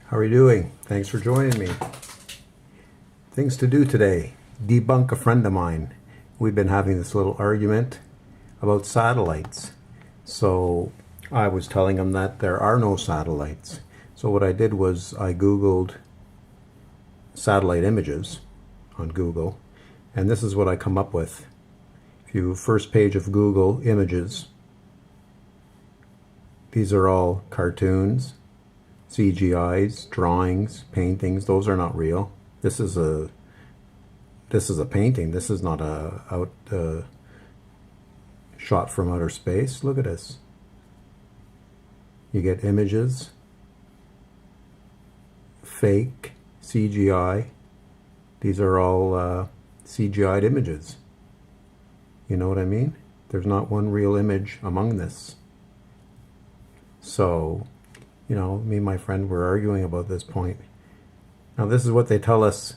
How are you doing? Thanks for joining me. Things to do today. Debunk a friend of mine. We've been having this little argument about satellites. So I was telling him that there are no satellites. So what I did was I Googled satellite images on Google, and this is what I come up with. If you first page of Google images, these are all cartoons, CGIs, drawings, paintings. Those are not real. This is a painting. This is not a shot from outer space. Look at this. You get images, fake, CGI. These are all CGI'd images. You know what I mean? There's not one real image among this. So, you know, me and my friend were arguing about this point. Now, this is what they tell us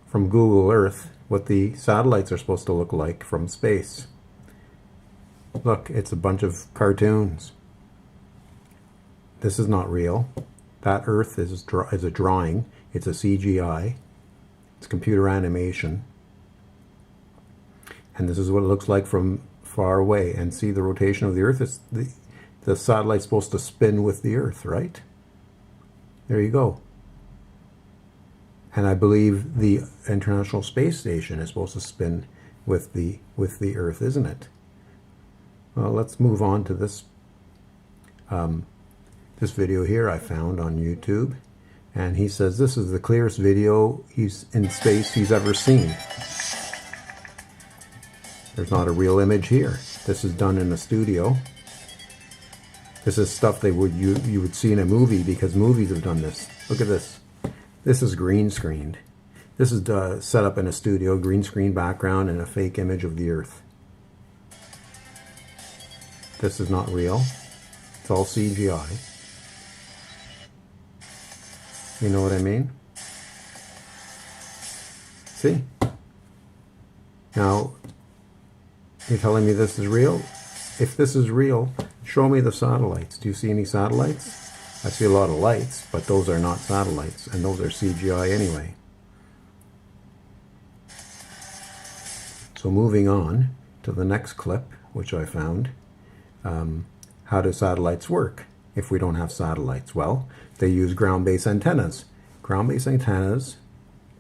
from Google Earth, what the satellites are supposed to look like from space. Look, it's a bunch of cartoons. This is not real. That Earth is a drawing. It's a CGI. It's computer animation. And this is what it looks like from far away. And see the rotation of the Earth? It's the satellite's supposed to spin with the Earth, right? There you go. And I believe the International Space Station is supposed to spin with the Earth, isn't it? Well, let's move on to this this video here I found on YouTube, and he says this is the clearest video he's in space he's ever seen. There's not a real image here. This is done in a studio. This is stuff you would see in a movie, because movies have done this. Look at this. This is green screened. This is set up in a studio, green screen background and a fake image of the Earth. This is not real. It's all CGI. You know what I mean? See? Now, you're telling me this is real? If this is real, show me the satellites. Do you see any satellites? I see a lot of lights, but those are not satellites, and those are CGI anyway. So moving on to the next clip, which I found. How do satellites work if we don't have satellites? Well, they use ground-based antennas. Ground-based antennas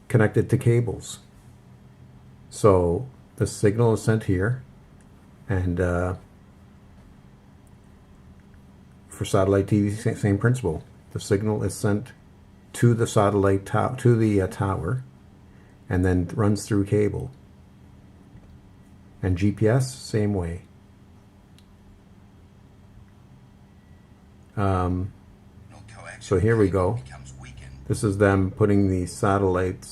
connected to cables. So the signal is sent here, and for satellite TV, same principle. The signal is sent to the satellite tower, and then runs through cable. And GPS, same way. So here we go. This is them putting the satellite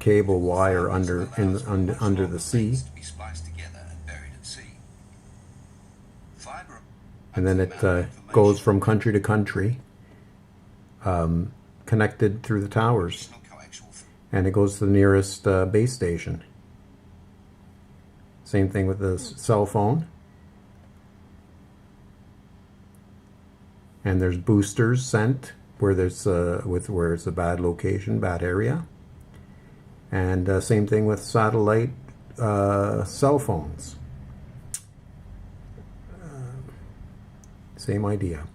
cable wire under the sea, and then it goes from country to country, connected through the towers, and it goes to the nearest base station. Same thing with the cell phone. And there's boosters sent where there's where it's a bad location, bad area. And same thing with satellite cell phones. Same idea.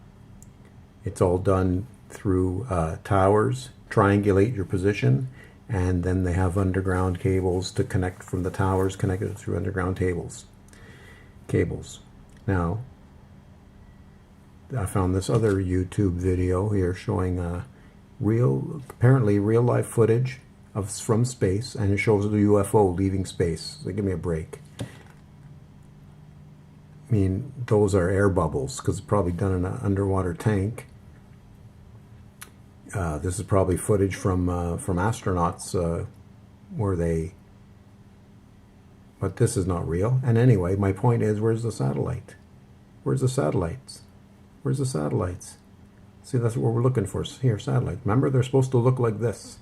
It's all done through towers, triangulate your position, and then they have underground cables to connect from the towers, connected through underground cables. Now, I found this other YouTube video here showing apparently real life footage from space, and it shows the UFO leaving space. So give me a break. I mean, those are air bubbles, because it's probably done in an underwater tank. This is probably footage from astronauts where they... But this is not real. And anyway, my point is, where's the satellite? Where's the satellites? Where's the satellites? See, that's what we're looking for here, satellite. Remember, they're supposed to look like this.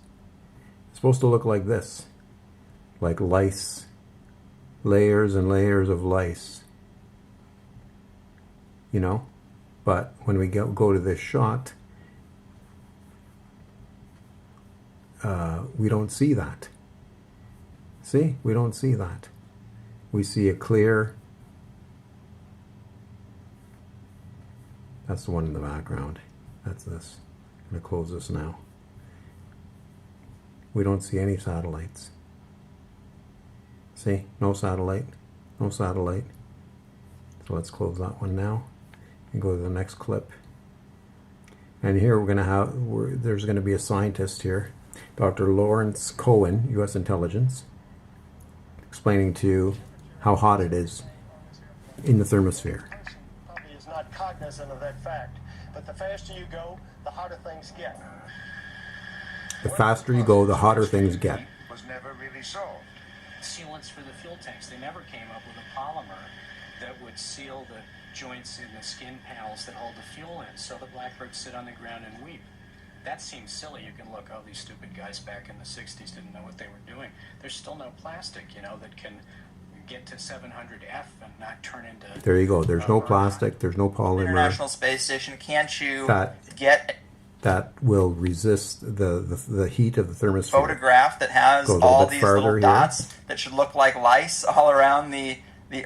It's supposed to look like this. Like lice. Layers and layers of lice. You know? But when we go to this shot, we don't see that. See, we don't see that. We see a clear. That's the one in the background. That's this. I'm going to close this now. We don't see any satellites. See, no satellite, no satellite. So let's close that one now and go to the next clip. And here we're going to have, there's going to be a scientist here, Dr. Lawrence Cohen, U.S. Intelligence, explaining to you how hot it is in the thermosphere. Probably is not cognizant of that fact, but the faster you go, the hotter things get. The faster you go, the hotter things get. Was never really solved. Sealants for the fuel tanks, they never came up with a polymer that would seal the joints in the skin panels that hold the fuel in, so the blackbirds sit on the ground and weep. That seems silly. You can look, oh, these stupid guys back in the 60s didn't know what they were doing. There's still no plastic, you know, that can get to 700F and not turn into... There you go. There's no plastic. There's no polymer. International Space Station, can't you get... That will resist the heat of the thermosphere. Photograph that has all these little dots that should look like lice all around the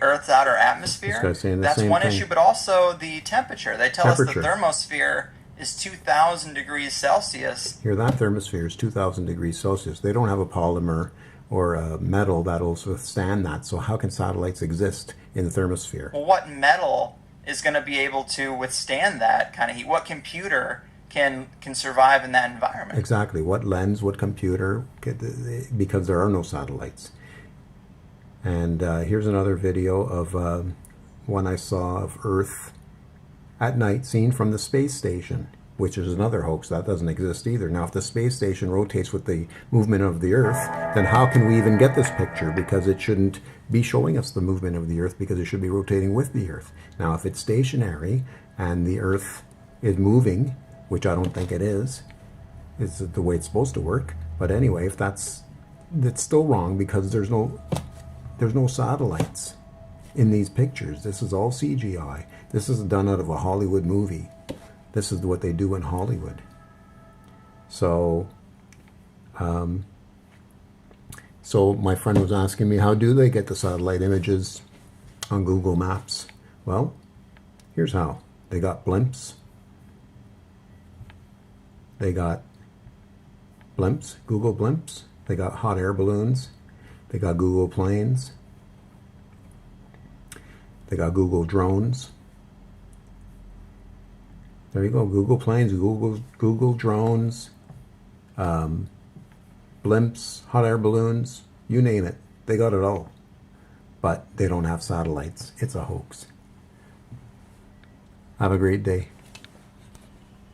Earth's outer atmosphere. That's one issue, but also the temperature. They tell us the thermosphere is 2,000 degrees Celsius. Here, that thermosphere is 2,000 degrees Celsius. They don't have a polymer or a metal that'll withstand that. So how can satellites exist in the thermosphere? Well, what metal is going to be able to withstand that kind of heat? What computer can survive in that environment? Exactly. What lens, what computer, because there are no satellites. And here's another video of one I saw of Earth at night seen from the space station, which is another hoax. That doesn't exist either. Now, if the space station rotates with the movement of the Earth, then how can we even get this picture? Because it shouldn't be showing us the movement of the Earth, because it should be rotating with the Earth. Now, if it's stationary and the Earth is moving, which I don't think it is the way it's supposed to work. But anyway, if that's still wrong, because there's no satellites in these pictures. This is all CGI. This is done out of a Hollywood movie. This is what they do in Hollywood. So, so my friend was asking me, how do they get the satellite images on Google Maps? Well, here's how. They got blimps. They got blimps, Google blimps. They got hot air balloons. They got Google planes. They got Google drones. There you go, Google planes, Google drones, blimps, hot air balloons, you name it. They got it all. But they don't have satellites. It's a hoax. Have a great day.